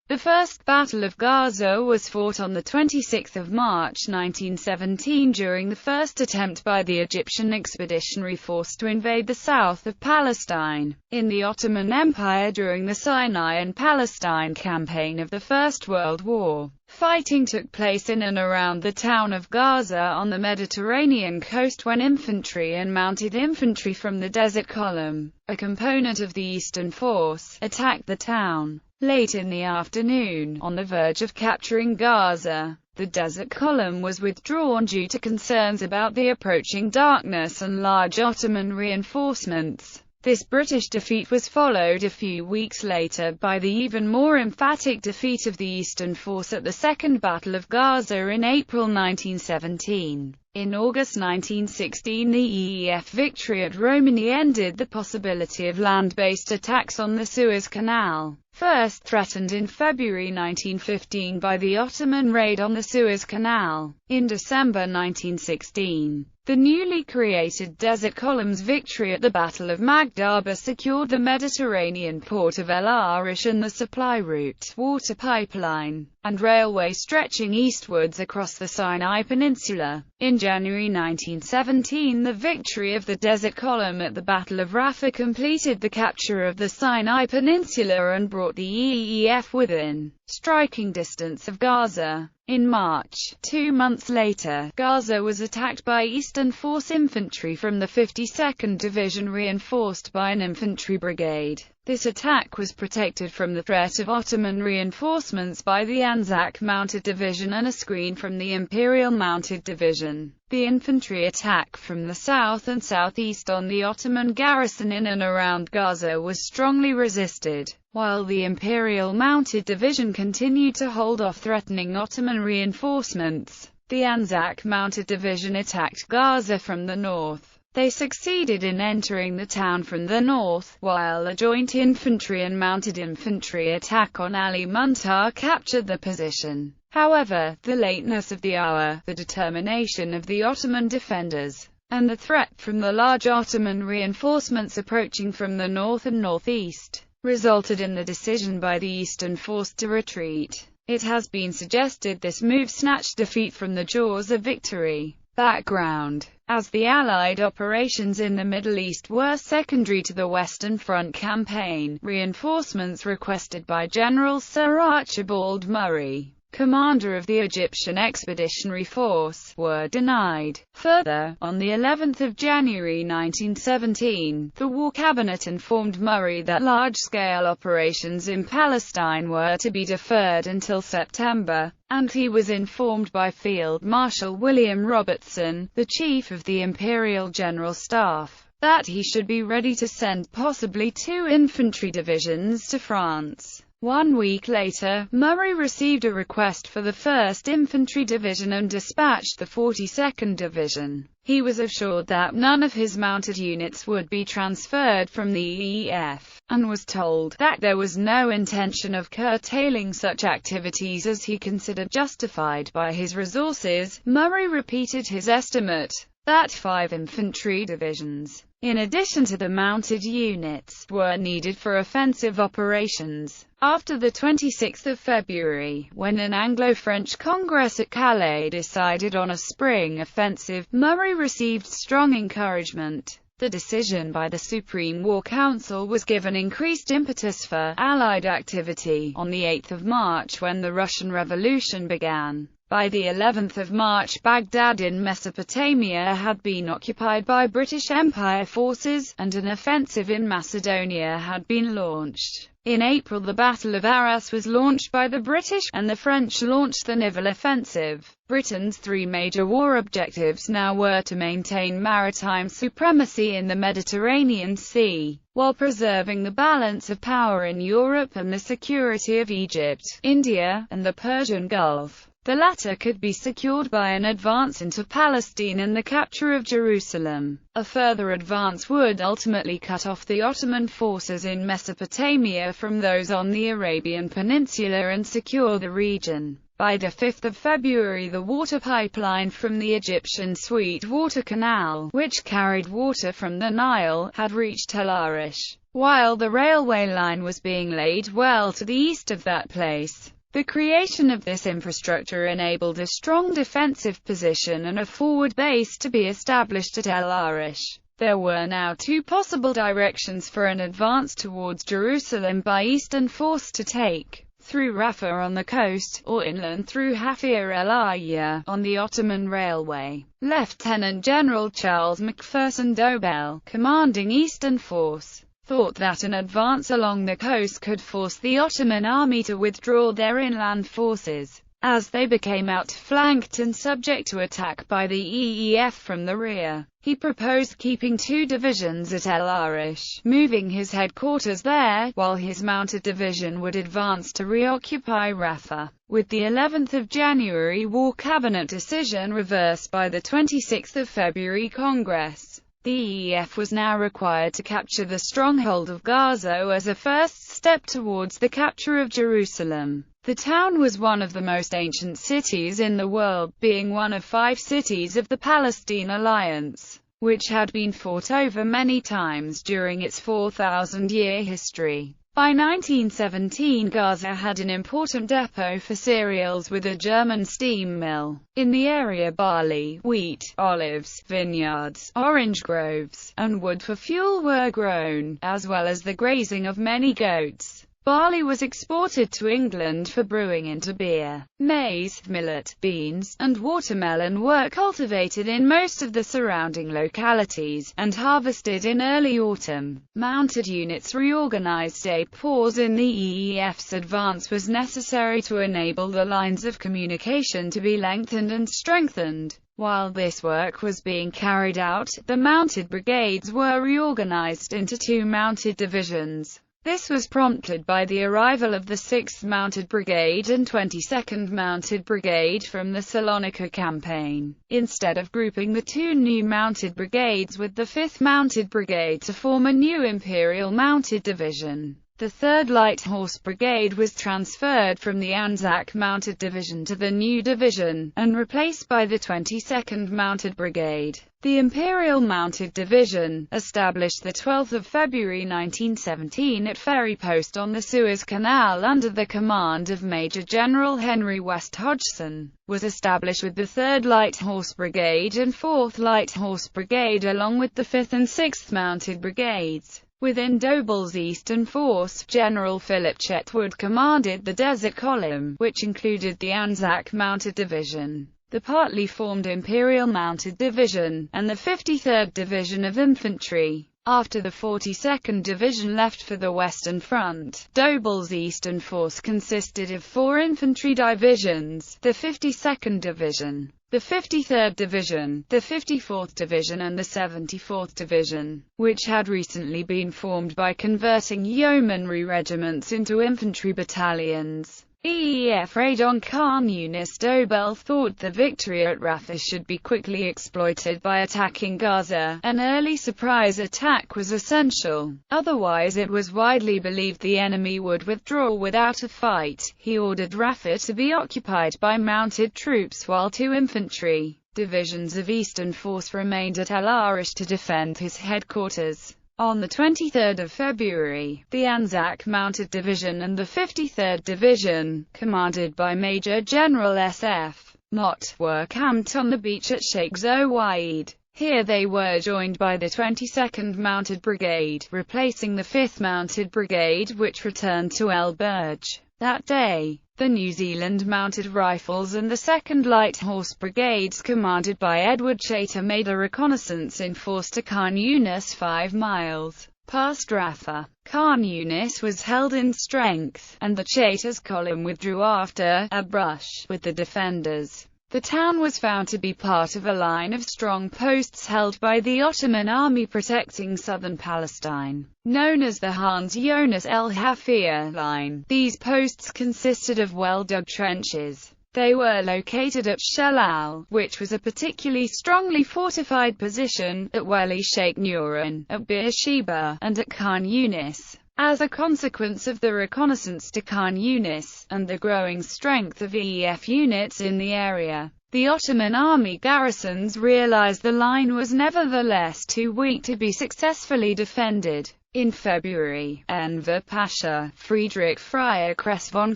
The First Battle of Gaza was fought on 26 March 1917 during the first attempt by the Egyptian Expeditionary Force to invade the south of Palestine, in the Ottoman Empire during the Sinai and Palestine campaign of the First World War. Fighting took place in and around the town of Gaza on the Mediterranean coast when infantry and mounted infantry from the Desert Column, a component of the Eastern Force, attacked the town. Late in the afternoon, on the verge of capturing Gaza, the Desert Column was withdrawn due to concerns about the approaching darkness and large Ottoman reinforcements. This British defeat was followed a few weeks later by the even more emphatic defeat of the Eastern Force at the Second Battle of Gaza in April 1917. In August 1916, the EEF victory at Romani ended the possibility of land-based attacks on the Suez Canal, first threatened in February 1915 by the Ottoman raid on the Suez Canal. In December 1916, the newly created Desert Column's victory at the Battle of Magdaba secured the Mediterranean port of El Arish and the supply route, water pipeline, and railway stretching eastwards across the Sinai Peninsula. In January 1917, the victory of the Desert Column at the Battle of Rafah completed the capture of the Sinai Peninsula and brought the EEF within striking distance of Gaza. In March, 2 months later, Gaza was attacked by Eastern Force infantry from the 52nd Division reinforced by an infantry brigade. This attack was protected from the threat of Ottoman reinforcements by the Anzac Mounted Division and a screen from the Imperial Mounted Division. The infantry attack from the south and southeast on the Ottoman garrison in and around Gaza was strongly resisted, while the Imperial Mounted Division continued to hold off threatening Ottoman reinforcements. The Anzac Mounted Division attacked Gaza from the north. They succeeded in entering the town from the north, while a joint infantry and mounted infantry attack on Ali Muntar captured the position. However, the lateness of the hour, the determination of the Ottoman defenders, and the threat from the large Ottoman reinforcements approaching from the north and northeast, resulted in the decision by the Eastern Force to retreat. It has been suggested this move snatched defeat from the jaws of victory. Background: as the Allied operations in the Middle East were secondary to the Western Front campaign, reinforcements requested by General Sir Archibald Murray, commander of the Egyptian Expeditionary Force, were denied. Further, on the 11th of January 1917, the War Cabinet informed Murray that large-scale operations in Palestine were to be deferred until September, and he was informed by Field Marshal William Robertson, the chief of the Imperial General Staff, that he should be ready to send possibly 2 infantry divisions to France. 1 week later, Murray received a request for the 1st Infantry Division and dispatched the 42nd Division. He was assured that none of his mounted units would be transferred from the EEF, and was told that there was no intention of curtailing such activities as he considered justified by his resources. Murray repeated his estimate that 5 infantry divisions, in addition to the mounted units, were needed for offensive operations. After the 26th of February, when an Anglo-French Congress at Calais decided on a spring offensive, Murray received strong encouragement. The decision by the Supreme War Council was given increased impetus for Allied activity on the 8th of March when the Russian Revolution began. By the 11th of March, Baghdad in Mesopotamia had been occupied by British Empire forces, and an offensive in Macedonia had been launched. In April, the Battle of Arras was launched by the British, and the French launched the Nivelle Offensive. Britain's 3 major war objectives now were to maintain maritime supremacy in the Mediterranean Sea, while preserving the balance of power in Europe and the security of Egypt, India, and the Persian Gulf. The latter could be secured by an advance into Palestine and the capture of Jerusalem. A further advance would ultimately cut off the Ottoman forces in Mesopotamia from those on the Arabian Peninsula and secure the region. By the 5th of February, the water pipeline from the Egyptian Sweetwater Canal, which carried water from the Nile, had reached El Arish, while the railway line was being laid well to the east of that place. The creation of this infrastructure enabled a strong defensive position and a forward base to be established at El Arish. There were now two possible directions for an advance towards Jerusalem by eastern force to take: through Rafah on the coast, or inland through Hafir el-Aya, on the Ottoman Railway. Lieutenant General Charles McPherson Dobell, commanding Eastern Force, thought that an advance along the coast could force the Ottoman army to withdraw their inland forces, as they became outflanked and subject to attack by the EEF from the rear. He proposed keeping two divisions at El Arish, moving his headquarters there, while his mounted division would advance to reoccupy Rafah. With the 11th of January War Cabinet decision reversed by the 26th of February Congress, the EEF was now required to capture the stronghold of Gaza as a first step towards the capture of Jerusalem. The town was one of the most ancient cities in the world, being one of 5 cities of the Palestine Alliance, which had been fought over many times during its 4,000-year history. By 1917, Gaza had an important depot for cereals with a German steam mill. In the area, barley, wheat, olives, vineyards, orange groves, and wood for fuel were grown, as well as the grazing of many goats. Barley was exported to England for brewing into beer. Maize, millet, beans, and watermelon were cultivated in most of the surrounding localities, and harvested in early autumn. Mounted units reorganized. A pause in the EEF's advance was necessary to enable the lines of communication to be lengthened and strengthened. While this work was being carried out, the mounted brigades were reorganized into 2 mounted divisions. This was prompted by the arrival of the 6th Mounted Brigade and 22nd Mounted Brigade from the Salonika campaign. Instead of grouping the 2 new mounted brigades with the 5th Mounted Brigade to form a new Imperial Mounted Division, the 3rd Light Horse Brigade was transferred from the Anzac Mounted Division to the new division, and replaced by the 22nd Mounted Brigade. The Imperial Mounted Division, established the 12th of February 1917 at Ferry Post on the Suez Canal under the command of Major General Henry West Hodgson, was established with the 3rd Light Horse Brigade and 4th Light Horse Brigade along with the 5th and 6th Mounted Brigades. Within Dobell's Eastern Force, General Philip Chetwood commanded the Desert Column, which included the Anzac Mounted Division, the partly formed Imperial Mounted Division, and the 53rd Division of Infantry. After the 42nd Division left for the Western Front, Dobell's Eastern Force consisted of 4 infantry divisions: the 52nd Division, the 53rd Division, the 54th Division and the 74th Division, which had recently been formed by converting yeomanry regiments into infantry battalions. EEF raid on Khan Yunis. Dobell thought the victory at Rafah should be quickly exploited by attacking Gaza. An early surprise attack was essential, otherwise it was widely believed the enemy would withdraw without a fight. He ordered Rafah to be occupied by mounted troops while 2 infantry divisions of Eastern Force remained at El Arish to defend his headquarters. On the 23rd of February, the Anzac Mounted Division and the 53rd Division, commanded by Major General S.F. Mott, were camped on the beach at Sheikh Zowayed. Here they were joined by the 22nd Mounted Brigade, replacing the 5th Mounted Brigade which returned to El Burj. That day, the New Zealand Mounted Rifles and the 2nd Light Horse Brigades commanded by Edward Chaytor made a reconnaissance in force to Khan Yunis 5 miles past Rafah. Khan Yunis was held in strength, and the Chaytor's column withdrew after a brush with the defenders. The town was found to be part of a line of strong posts held by the Ottoman army protecting southern Palestine, known as the Hans Jonas el Hafir line. These posts consisted of well-dug trenches. They were located at Shalal, which was a particularly strongly fortified position, at Weli Sheikh Nuran, at Beersheba, and at Khan Yunis. As a consequence of the reconnaissance to Khan Yunis, and the growing strength of EEF units in the area, the Ottoman army garrisons realized the line was nevertheless too weak to be successfully defended. In February, Enver Pasha, Friedrich Friar Kress von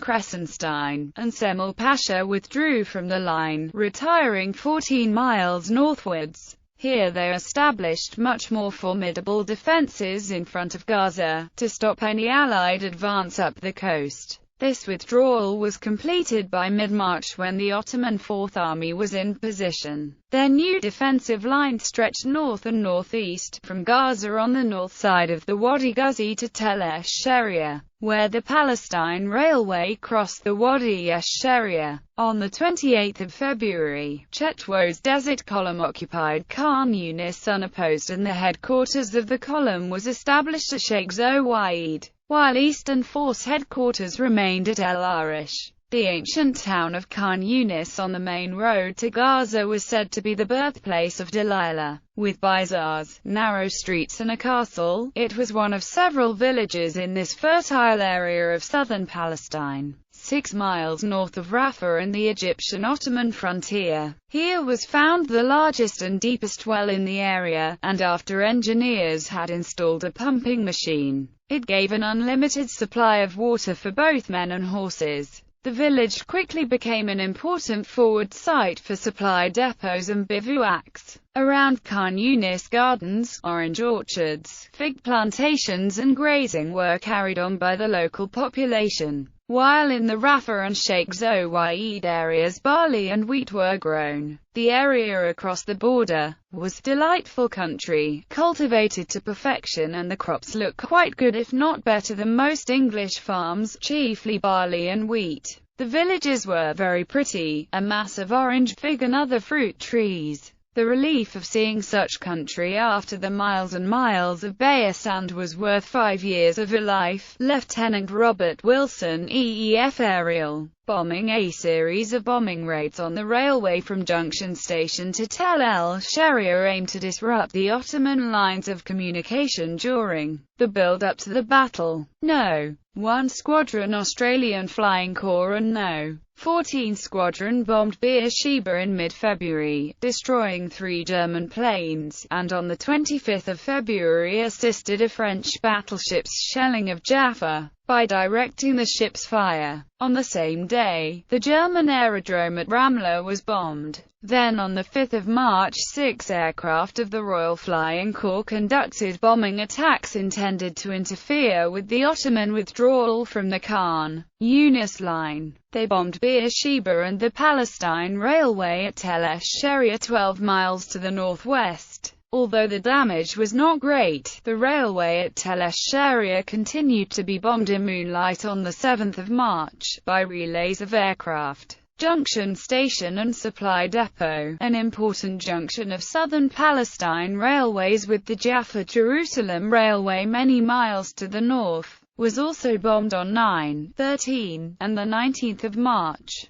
Kressenstein, and Semel Pasha withdrew from the line, retiring 14 miles northwards. Here they established much more formidable defences in front of Gaza, to stop any Allied advance up the coast. This withdrawal was completed by mid-March when the Ottoman Fourth Army was in position. Their new defensive line stretched north and northeast, from Gaza on the north side of the Wadi Ghuzi to Tel esh-Sheria, where the Palestine Railway crossed the Wadi esh-Sheria. On 28 February, Chetwo's Desert Column occupied Khan Yunis unopposed and the headquarters of the column was established at Sheikh Zowayed, while Eastern Force headquarters remained at El Arish. The ancient town of Khan Yunis on the main road to Gaza was said to be the birthplace of Delilah. With bazaars, narrow streets and a castle, it was one of several villages in this fertile area of southern Palestine, 6 miles north of Rafah and the Egyptian-Ottoman frontier. Here was found the largest and deepest well in the area, and after engineers had installed a pumping machine, it gave an unlimited supply of water for both men and horses. The village quickly became an important forward site for supply depots and bivouacs. Around Khan Yunis, gardens, orange orchards, fig plantations and grazing were carried on by the local population, while in the Rafah and Sheikh Zowayed areas barley and wheat were grown. The area across the border was delightful country, cultivated to perfection, and the crops look quite good if not better than most English farms, chiefly barley and wheat. The villages were very pretty, a mass of orange, fig and other fruit trees. The relief of seeing such country after the miles and miles of bare sand was worth 5 years of a life. Lieutenant Robert Wilson, EEF Aerial Bombing. A series of bombing raids on the railway from Junction Station to Tel el-Sheria aimed to disrupt the Ottoman lines of communication during the build-up to the battle. No. 1 Squadron Australian Flying Corps and No. 14 Squadron bombed Beersheba in mid-February, destroying 3 German planes, and on 25 February assisted a French battleship's shelling of Jaffa, by directing the ship's fire. On the same day, the German aerodrome at Ramla was bombed. Then on 5 March 6 aircraft of the Royal Flying Corps conducted bombing attacks intended to interfere with the Ottoman withdrawal from the Khan Yunis line. They bombed Beersheba and the Palestine Railway at Tel esh-Sheria 12 miles to the northwest. Although the damage was not great, the railway at Tel esh-Sheria continued to be bombed in moonlight on 7 March, by relays of aircraft. Junction Station and Supply Depot, an important junction of southern Palestine railways with the Jaffa-Jerusalem Railway many miles to the north, was also bombed on 9, 13, and 19 March.